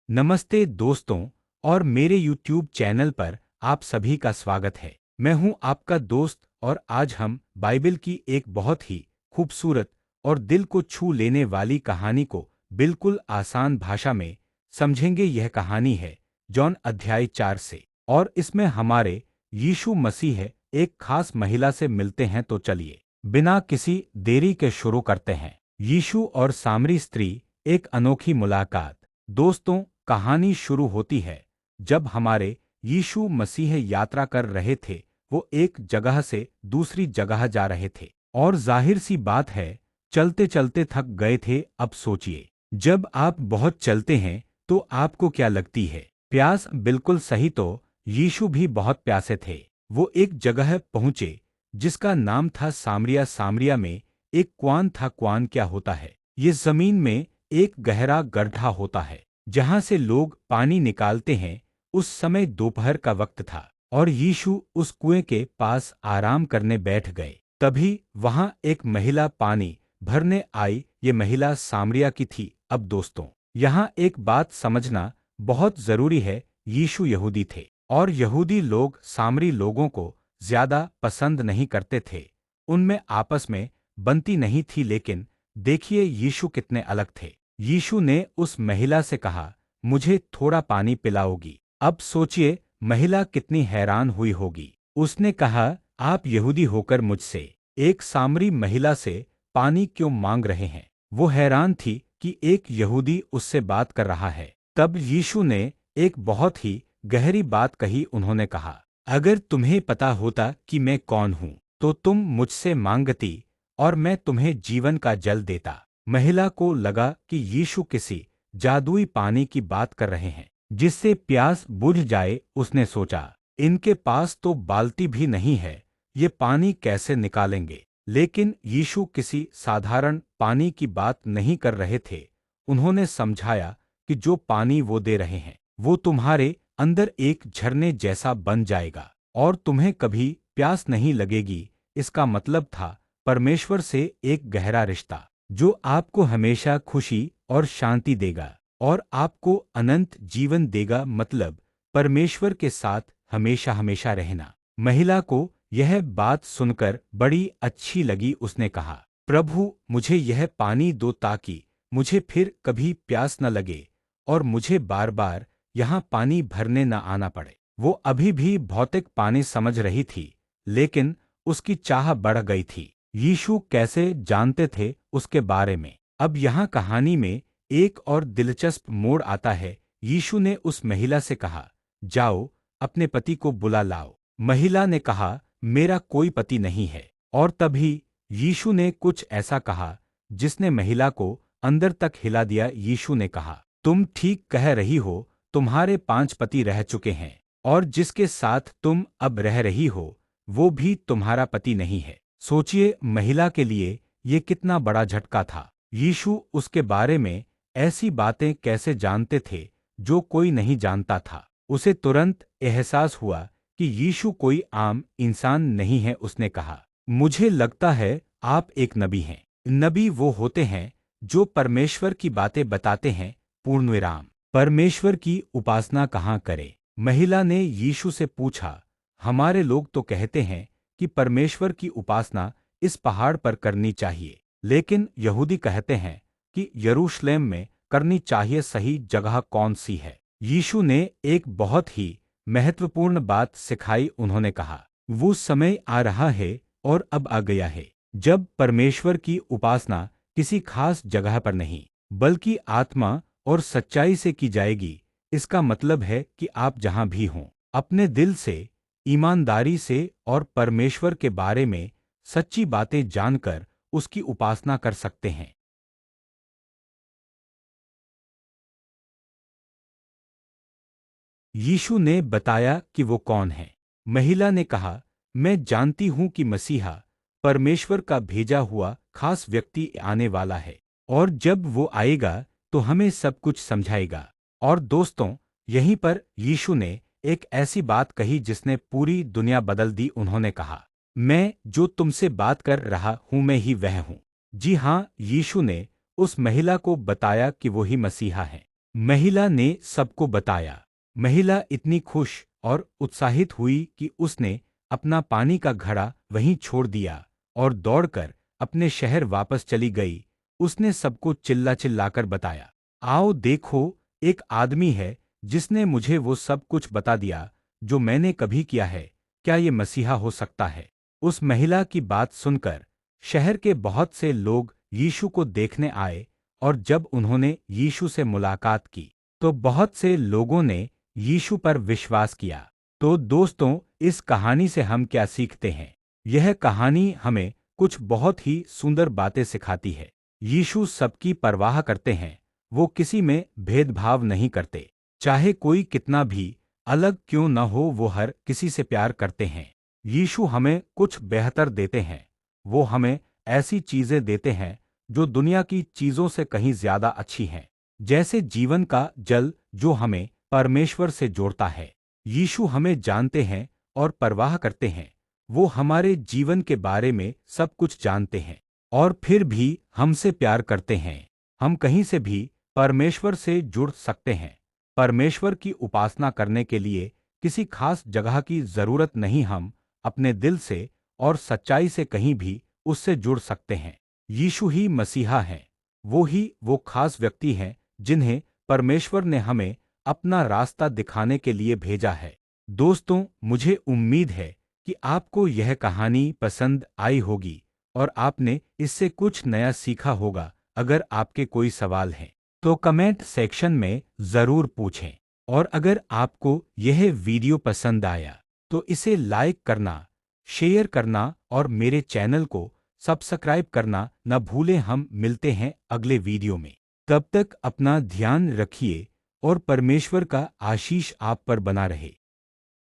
नमस्ते दोस्तों और मेरे YouTube चैनल पर आप सभी का स्वागत है। मैं हूं आपका दोस्त और आज हम बाइबल की एक बहुत ही खूबसूरत और दिल को छू लेने वाली कहानी को बिल्कुल आसान भाषा में समझेंगे। यह कहानी है जॉन अध्याय 4 से और इसमें हमारे यीशु मसीह एक खास महिला से मिलते हैं। तो चलिए बिना किसी देरी के शुरू करते हैं। यीशु और सामरी स्त्री, एक अनोखी मुलाकात। दोस्तों, कहानी शुरू होती है जब हमारे यीशु मसीह यात्रा कर रहे थे। वो एक जगह से दूसरी जगह जा रहे थे और जाहिर सी बात है, चलते चलते थक गए थे। अब सोचिए, जब आप बहुत चलते हैं तो आपको क्या लगती है? प्यास। बिल्कुल सही। तो यीशु भी बहुत प्यासे थे। वो एक जगह पहुंचे जिसका नाम था सामरिया। सामरिया में एक कुआं था। कुआं क्या होता है? ये जमीन में एक गहरा गड्ढा होता है जहां से लोग पानी निकालते हैं। उस समय दोपहर का वक्त था और यीशु उस कुएं के पास आराम करने बैठ गए। तभी वहां एक महिला पानी भरने आई। ये महिला सामरिया की थी। अब दोस्तों, यहाँ एक बात समझना बहुत जरूरी है। यीशु यहूदी थे और यहूदी लोग सामरी लोगों को ज्यादा पसंद नहीं करते थे। उनमें आपस में बनती नहीं थी। लेकिन देखिए यीशु कितने अलग थे। यीशु ने उस महिला से कहा, मुझे थोड़ा पानी पिलाओगी? अब सोचिए महिला कितनी हैरान हुई होगी। उसने कहा, आप यहूदी होकर मुझसे, एक सामरी महिला से पानी क्यों मांग रहे हैं? वो हैरान थी कि एक यहूदी उससे बात कर रहा है। तब यीशु ने एक बहुत ही गहरी बात कही। उन्होंने कहा, अगर तुम्हें पता होता कि मैं कौन हूं तो तुम मुझसे मांगती और मैं तुम्हें जीवन का जल देता। महिला को लगा कि यीशु किसी जादुई पानी की बात कर रहे हैं जिससे प्यास बुझ जाए। उसने सोचा, इनके पास तो बाल्टी भी नहीं है, ये पानी कैसे निकालेंगे? लेकिन यीशु किसी साधारण पानी की बात नहीं कर रहे थे। उन्होंने समझाया कि जो पानी वो दे रहे हैं वो तुम्हारे अंदर एक झरने जैसा बन जाएगा और तुम्हें कभी प्यास नहीं लगेगी। इसका मतलब था परमेश्वर से एक गहरा रिश्ता जो आपको हमेशा खुशी और शांति देगा और आपको अनंत जीवन देगा। मतलब परमेश्वर के साथ हमेशा हमेशा रहना। महिला को यह बात सुनकर बड़ी अच्छी लगी। उसने कहा, प्रभु, मुझे यह पानी दो ताकि मुझे फिर कभी प्यास न लगे और मुझे बार बार यहाँ पानी भरने न आना पड़े। वो अभी भी भौतिक पानी समझ रही थी, लेकिन उसकी चाह बढ़ गई थी। यीशु कैसे जानते थे उसके बारे में? अब यहाँ कहानी में एक और दिलचस्प मोड़ आता है। यीशु ने उस महिला से कहा, जाओ अपने पति को बुला लाओ। महिला ने कहा, मेरा कोई पति नहीं है। और तभी यीशु ने कुछ ऐसा कहा जिसने महिला को अंदर तक हिला दिया। यीशु ने कहा, तुम ठीक कह रही हो, तुम्हारे 5 पति रह चुके हैं और जिसके साथ तुम अब रह रही हो वो भी तुम्हारा पति नहीं है। सोचिए, महिला के लिए ये कितना बड़ा झटका था। यीशु उसके बारे में ऐसी बातें कैसे जानते थे जो कोई नहीं जानता था? उसे तुरंत एहसास हुआ कि यीशु कोई आम इंसान नहीं है। उसने कहा, मुझे लगता है आप एक नबी हैं। नबी वो होते हैं जो परमेश्वर की बातें बताते हैं। पूर्णविराम। परमेश्वर की उपासना कहाँ करें? महिला ने यीशु से पूछा, हमारे लोग तो कहते हैं कि परमेश्वर की उपासना इस पहाड़ पर करनी चाहिए, लेकिन यहूदी कहते हैं कि यरूशलेम में करनी चाहिए। सही जगह कौन सी है? यीशु ने एक बहुत ही महत्वपूर्ण बात सिखाई। उन्होंने कहा, वो समय आ रहा है और अब आ गया है जब परमेश्वर की उपासना किसी खास जगह पर नहीं बल्कि आत्मा और सच्चाई से की जाएगी। इसका मतलब है कि आप जहां भी हों, अपने दिल से, ईमानदारी से और परमेश्वर के बारे में सच्ची बातें जानकर उसकी उपासना कर सकते हैं। यीशु ने बताया कि वो कौन है। महिला ने कहा, मैं जानती हूं कि मसीहा, परमेश्वर का भेजा हुआ खास व्यक्ति आने वाला है और जब वो आएगा तो हमें सब कुछ समझाएगा। और दोस्तों, यहीं पर यीशु ने एक ऐसी बात कही जिसने पूरी दुनिया बदल दी। उन्होंने कहा, मैं जो तुमसे बात कर रहा हूं मैं ही वह हूं। जी हाँ, यीशु ने उस महिला को बताया कि वो ही मसीहा है। महिला ने सबको बताया। महिला इतनी खुश और उत्साहित हुई कि उसने अपना पानी का घड़ा वहीं छोड़ दिया और दौड़कर अपने शहर वापस चली गई। उसने सबको चिल्ला चिल्लाकर बताया, आओ देखो, एक आदमी है जिसने मुझे वो सब कुछ बता दिया जो मैंने कभी किया है। क्या ये मसीहा हो सकता है? उस महिला की बात सुनकर शहर के बहुत से लोग यीशु को देखने आए और जब उन्होंने यीशु से मुलाकात की तो बहुत से लोगों ने यीशु पर विश्वास किया। तो दोस्तों, इस कहानी से हम क्या सीखते हैं? यह कहानी हमें कुछ बहुत ही सुंदर बातें सिखाती है। यीशु सबकी परवाह करते हैं, वो किसी में भेदभाव नहीं करते। चाहे कोई कितना भी अलग क्यों न हो, वो हर किसी से प्यार करते हैं। यीशु हमें कुछ बेहतर देते हैं। वो हमें ऐसी चीजें देते हैं जो दुनिया की चीजों से कहीं ज्यादा अच्छी हैं, जैसे जीवन का जल जो हमें परमेश्वर से जोड़ता है। यीशु हमें जानते हैं और परवाह करते हैं। वो हमारे जीवन के बारे में सब कुछ जानते हैं और फिर भी हमसे प्यार करते हैं। हम कहीं से भी परमेश्वर से जुड़ सकते हैं। परमेश्वर की उपासना करने के लिए किसी खास जगह की जरूरत नहीं। हम अपने दिल से और सच्चाई से कहीं भी उससे जुड़ सकते हैं। यीशु ही मसीहा हैं। वो खास व्यक्ति हैं जिन्हें परमेश्वर ने हमें अपना रास्ता दिखाने के लिए भेजा है। दोस्तों, मुझे उम्मीद है कि आपको यह कहानी पसंद आई होगी और आपने इससे कुछ नया सीखा होगा। अगर आपके कोई सवाल हैं तो कमेंट सेक्शन में ज़रूर पूछें। और अगर आपको यह वीडियो पसंद आया तो इसे लाइक करना, शेयर करना और मेरे चैनल को सब्सक्राइब करना न भूलें। हम मिलते हैं अगले वीडियो में। तब तक अपना ध्यान रखिए और परमेश्वर का आशीष आप पर बना रहे।